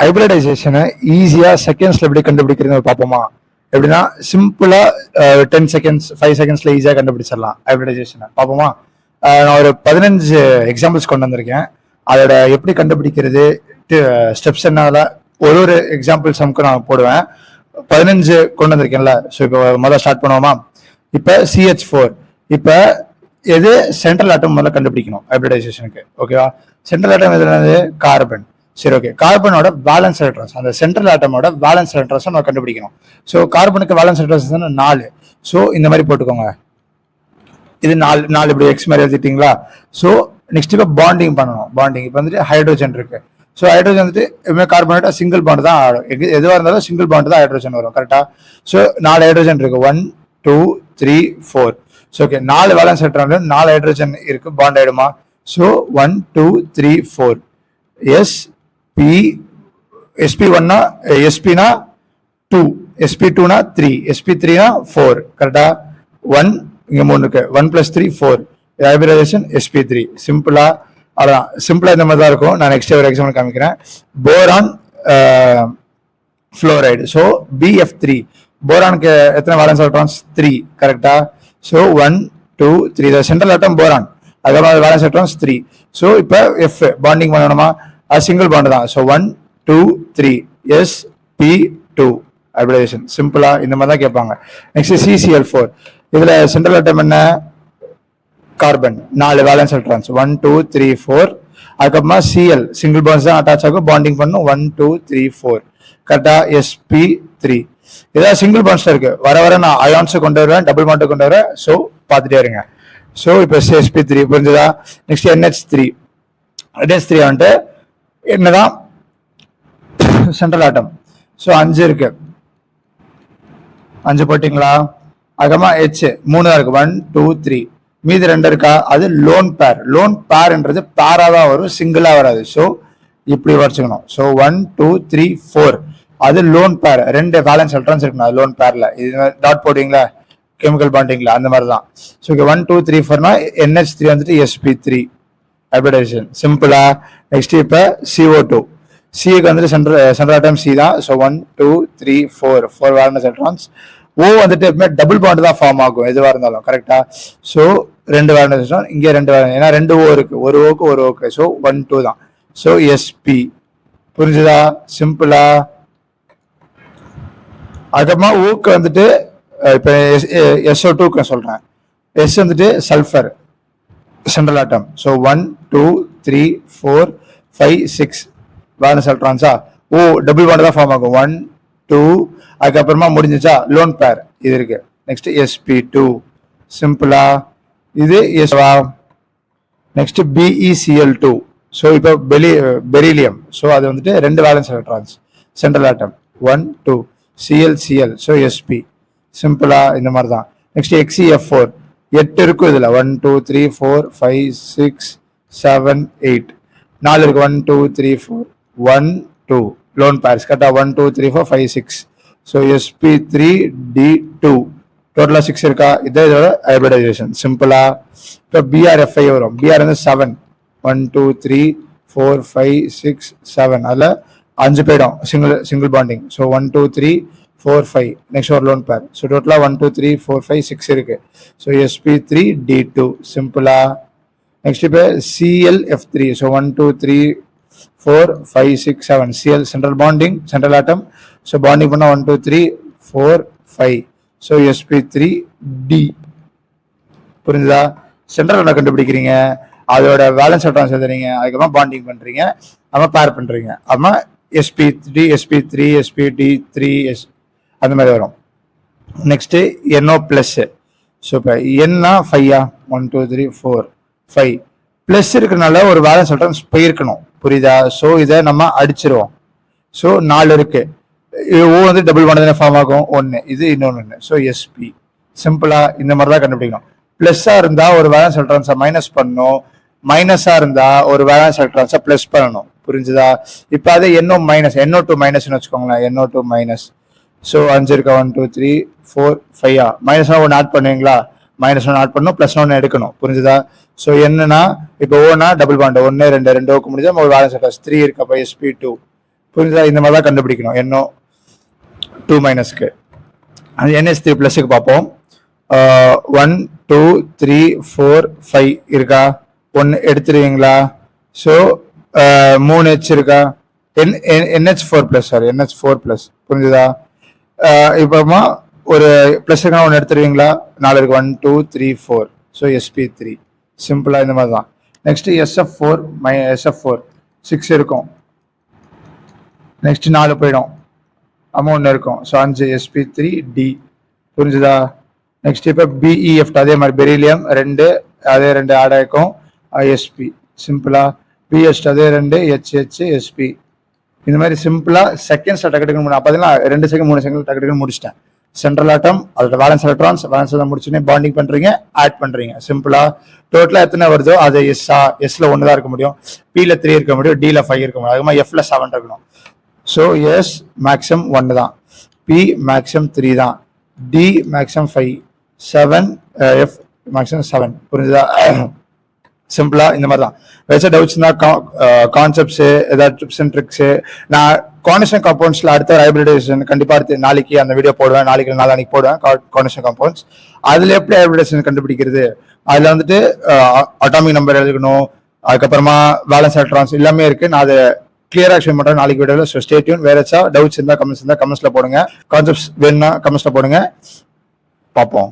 ஹைபிரிடைசேஷனை ஈஸியா செகண்ட்ஸ்ல எப்படி கண்டுபிடிக்கிறது பார்ப்போமா? எப்படின்னா சிம்பிளா 10 செகண்ட்ஸ் 5 செகண்ட்ஸ்ல ஈஸியா கண்டுபிடிச்சிடலாம் ஹைபிரிடைசேஷனை பார்ப்போமா? நான் ஒரு 15 எக்ஸாம்பிள்ஸ் கொண்டு வந்திருக்கேன். அதோட எப்படி கண்டுபிடிக்கிறது, ஸ்டெப்ஸ் என்னால ஒரு எக்ஸாம்பிள் சம்க்கு நான் போடுவேன். 15 கொண்டு வந்திருக்கேன்ல. ஸோ இப்போ முதல்ல ஸ்டார்ட் பண்ணுவோமா? இப்போ CH4 இப்போ எது சென்ட்ரல் ஆட்டம் முதல்ல கண்டுபிடிக்கணும் ஹைபிரிடைசேஷனுக்கு. ஓகேவா? சென்ட்ரல் ஆட்டம் எது? கார்பன். சரி, ஓகே. கார்பனோட வேலன்ஸ் எலக்ட்ரான்ஸ், அந்த சென்ட்ரல் ஆட்டமோட வேலன்ஸ் எலக்ட்ரான்ஸ் நம்ம கண்டுபிடிக்கணும். ஸோ கார்பனுக்கு வேலன்ஸ் எலக்ட்ரான்ஸ் 4. ஸோ இந்த மாதிரி போட்டுக்கோங்க. இது 4 இப்படி எக்ஸ் மாதிரி எழுதிட்டீங்களா? ஸோ நெக்ஸ்ட் இப்போ பாண்டிங் பண்ணணும். பாண்டிங் இப்போ வந்துட்டு ஹைட்ரோஜன் இருக்கு. ஸோ ஹைட்ரோஜன் வந்துட்டு எப்பவுமே கார்பனோட சிங்கிள் பாண்ட் தான் ஆடும். எதுவாக இருந்தாலும் சிங்கிள் பாண்ட் தான் ஹைட்ரோஜன் வரும். கரெக்டா? ஸோ 4 ஹைட்ரோஜன் இருக்கு. 1 2 3 4. So okay, 4 valence electron 4 hydrogen இருக்கு. பாண்ட் ஆயிடுமா? ஸோ 1 2 3 4. எஸ் பி sp1 sp-னா 2, sp2-னா 3, sp3-னா 4. கரெக்டா? 1 இங்க 3 இருக்கு. 1 + 3 4. Hybridisation sp3. சிம்பிளா அதான். சிம்பிளா இந்த மாதிரி தான் இருக்கும். நான் நெக்ஸ்ட் ஒரு எக்ஸாம்பிள் காமிக்கிறேன். Boron fluoride. So BF3. போரானுக்கு எத்தனை வேலன்ஸ் எலக்ட்ரான்ஸ்? 3. கரெக்டா? ஸோ 1 2 3. சென்ட்ரல் ஆட்டம் போரான், அதுக்கப்புறம் வேலன்ஸ் எலக்ட்ரான்ஸ் 3. ஸோ இப்போ F பாண்டிங் பண்ணணுமா? அது சிங்கிள் பாண்ட் தான். So 1 2 3 sp2 hybridisation. சிம்பிளா இந்த மாதிரி தான் கேட்பாங்க. Next CCl4. இதுல சென்ட்ரல் ஆட்டம் என்ன? Carbon, 4 valence electrons 1 2 3 4. அதுக்கப்புறமா Cl சிங்கிள் பாண்ட்ஸ் தான் அட்டாச் ஆகும். பாண்டிங் பண்ணும் 1 2 3 4. கரெக்டா? sp3. ஏதாவது சிங்கிள் பாண்ட்ஸ் இருக்கு. வர நான் அயான்ஸ் கொண்டு வருவேன், டபுள் பாண்ட் கொண்டு வருவேன். ஸோ பார்த்துட்டே இருங்க. ஸோ இப்போ sp3 புரிஞ்சுதா? Next NH3. NH3 வந்துட்டு என்னதான் சென்ட்ரல் ஆட்டம். ஸோ 5 இருக்கு. 5 போட்டிங்களா? அதுக்கப்புறமா H 3 தான் இருக்கு. 1 2 3. மீதி 2 இருக்கா? அது லோன் பேர். லோன் பேர்ன்றது பேரா தான் வரும், சிங்கிளா வராது. ஸோ இப்படி வச்சுக்கணும். ஸோ 1 2 3 4. அது லோன் பேர். 2 வேலன்ஸ் எலக்ட்ரான்ஸ் இருக்கணும் அது லோன் பேர்ல. இது டாட் போட்டிங்களா கெமிக்கல் பாண்டிங்ல, அந்த மாதிரி தான். ஸோ 1 2 3 4னா NH3 வந்துட்டு sp3 ஹைபிரிடைசேஷன். சிம்பிளா? நெக்ஸ்ட் இப்ப CO2. சிக்கு வந்துட்டு சென்ட்ரல் ஆட்டம் C தான். So 1 2 3 4 valence electrons. O வந்துட்டு எப்பவுமே டபுள் பாண்ட் தான் ஃபார்ம் ஆகும் எதுவா இருந்தாலும். கரெக்டா? ஸோ 2 வேலன்ஸ் எலக்ட்ரான், இங்க 2 வேலன்ஸ், ஏன்னா 2 O இருக்கு. ஒரு ஓக்கு ஒரு ஓக்கு. ஸோ 1 2 தான். So sp. புரிஞ்சுதா? சிம்பிளா? அதுக்கப்புறமா ஓக்கு வந்துட்டு இப்ப SO2 சொல்றேன். S வந்துட்டு sulphur central atom. So 1 2 3 4 5 6 valence எலக்ட்ரான்ஸா? ஓ டபுள் பாண்ட் தான் ஃபார்ம் ஆகும். 1 2. அதுக்கப்புறமா முடிஞ்சிச்சா? லோன் பேர் இது இருக்கு. Next sp2. சிம்பிளா? இது நெக்ஸ்ட் BeCl2. ஸோ இப்போ பெரிலியம். ஸோ அது வந்துட்டு 2 valence electrons central atom. 1 2 Cl. So sp. சிம்பிளா? இந்த மாதிரி தான். Next XeF4. 8 இருக்கும் இதுல. 1 2 3 4 5 6 7 8. 4 இருக்கு. 1 2 3 4 1 2 லோன் பேர்ஸ். கரெக்டா? 1 2 3 4 5 6. So sp3d2. டோட்டலா 6 இருக்கா? இதே இதோட ஹைபிரிடைசேஷன். சிம்பிளா? இப்போ BrF5 வரும். Br வந்து 7. 1 2 3 4 5 6 7. அதுல 5 போயிடும் சிங்கிள் பாண்டிங். ஸோ 1 2 3 4 5. நெக்ஸ்ட் ஒரு லோன் பேர். ஸோ டோட்டலா 1 2 3 4 5 6 இருக்கு. So sp3d2. சிம்பிளா? நெக்ஸ்ட் இப்போ ClF3. So 1 2 3 4 5 6 7. Cl central bonding, central atom. So bonding பண்ணா 1 2 3 4 5. So sp3d. புரிஞ்சுதா? சென்ட்ரல் ஆட்டம் கண்டுபிடிக்கிறீங்க, அதோட வேலன்ஸ் எலக்ட்ரான்ஸ் எழுதுறீங்க, அதுக்கப்புறம் பாண்டிங் பண்றீங்க, அப்புறம் பேர் பண்றீங்க, அப்புறமா sp3 sp3 sp3 அந்த மாதிரி வரும். Next NO plus. ஸோ இப்போ என்ன 5 1 2 3 4 5 பிளஸ் இருக்கிறனால ஒரு வேலன்ஸ் எலக்ட்ரான்ஸ் போயிருக்கணும். புரியுதா? ஸோ இதை நம்ம அடிச்சிருவோம். ஸோ 4 இருக்கு. O வந்து டபுள் பாண்ட் தானே ஃபார்ம் ஆகும். 1 இது இன்னொன்னு. So sp. சிம்பிளா? இந்த மாதிரி தான் கண்டுபிடிக்கணும். பிளஸ்ஸா இருந்தா ஒரு வேலன்ஸ் எலக்ட்ரான்ஸை மைனஸ் பண்ணணும், மைனஸா இருந்தா ஒரு வேலன்ஸ் எலக்ட்ரான்ஸை பிளஸ் பண்ணணும். புரிஞ்சுதா? இப்போ அது NO2 மைனஸ்னு வச்சுக்கோங்களேன். NO2 minus. ஸோ 5 இருக்கா? 1 2 3 4 5. மைனஸ்னா 1 ஆட் பண்ணுவீங்களா? -1 ஆட் பண்ணணும், +1 எடுக்கணும். புரிஞ்சுதா? ஸோ என்னன்னா இப்போ ஓனா டபுள் பாண்ட் 1 2 2 முடிஞ்சா ஒரு வேலன்ஸ் எலக்ட்ரான்ஸ் 3 இருக்கு. அப்போ sp2 புரிஞ்சுதா? இந்த மாதிரி தான் கண்டுபிடிக்கணும் NO2 மைனஸ்க்கு. அது NH3 ப்ளஸுக்கு பார்ப்போம். 1 2 3 4 5 இருக்கா? 1 எடுத்துருவீங்களா? ஸோ 3H இருக்கா? NH4 plus, sorry NH4 plus. புரிஞ்சுதா? இப்போமா ஒரு ப்ளஸ் இருக்கா, 1 எடுத்துருவீங்களா? 4 இருக்கு, 1 2 3 4. ஸோ sp3 சிம்பிளா இந்த மாதிரி தான். நெக்ஸ்ட் SF4 6 இருக்கும். நெக்ஸ்ட் 4 போயிடும், அமௌண்ட் இருக்கும். So 5 sp3d. புரிஞ்சுதா? நெக்ஸ்ட் இப்போ BeF அதே மாதிரி பெரிலியம் 2 அதே 2 ஆட் ஆகிக்கும் sp. சிம்பிளா BH அதே 2 HH sp. இந்த மாதிரி சிம்பிளா செகண்ட்ஸ் டக்கு பார்த்தீங்கன்னா 2 செகண்ட் 3 செகண்ட் டக்கு முடிச்சிட்டேன். சென்ட்ரல் ஆட்டம், அதோட வேலன்ஸ் எலக்ட்ரான்ஸ், வேலன்ஸ் முடிச்சுனே பாண்டிங் பண்றீங்க, ஆட் பண்றீங்க. சிம்பிளா டோட்டலா எத்தனை வருதோ அது எஸ்ல 1 தான் இருக்க முடியும், Pல 3 இருக்க முடியும், Dல 5 இருக்க முடியும், அதுமாதிரி Fல 7 இருக்கணும். ஸோ எஸ் மேக்ஸிமம் 1 தான், P மேக்ஸிமம் 3 தான், D மேக்ஸிமம் 5, 7 F மேக்ஸிமம் 7. புரிஞ்சுதா? சிம்பிளா இந்த மாதிரி தான். ஏதாச்சும் டவுட்ஸ்னா கான்செப்ட்ஸ், ஏதாவது டிப்ஸ் அண்ட் ட்ரிக்ஸ், நான் கார்னிஷன் காம்பவுண்ட்ஸ்ல அடுத்த ஹைபிரிடைசேஷன் கண்டிப்பா நாளைக்கு அந்த வீடியோ போடுவேன், நாளைக்கு நாளைக்கு போடுவேன் கார்னிஷன் காம்பவுண்ட்ஸ். அதுல எப்படி ஹைபிரிடைசேஷன் கண்டுபிடிக்கிறது, அதுல வந்துட்டு அட்டாமிக் நம்பர் எழுதிக்கணும், அதுக்கப்புறமா வேலன்ஸ் எலக்ட்ரான்ஸ் எல்லாமே இருக்கு. நான் அதை கிளியரா எக்ஸ்பிளைன் பண்றேன் நாளைக்கு வீடியோல. So stay tune. வேற ஏதாச்சும் டவுட்ஸ் இருந்தா கமெண்ட்ஸ்ல போடுங்க, கான்செப்ட்ஸ் வேணும்னா கமெண்ட்ஸ்ல போடுங்க, பார்ப்போம்.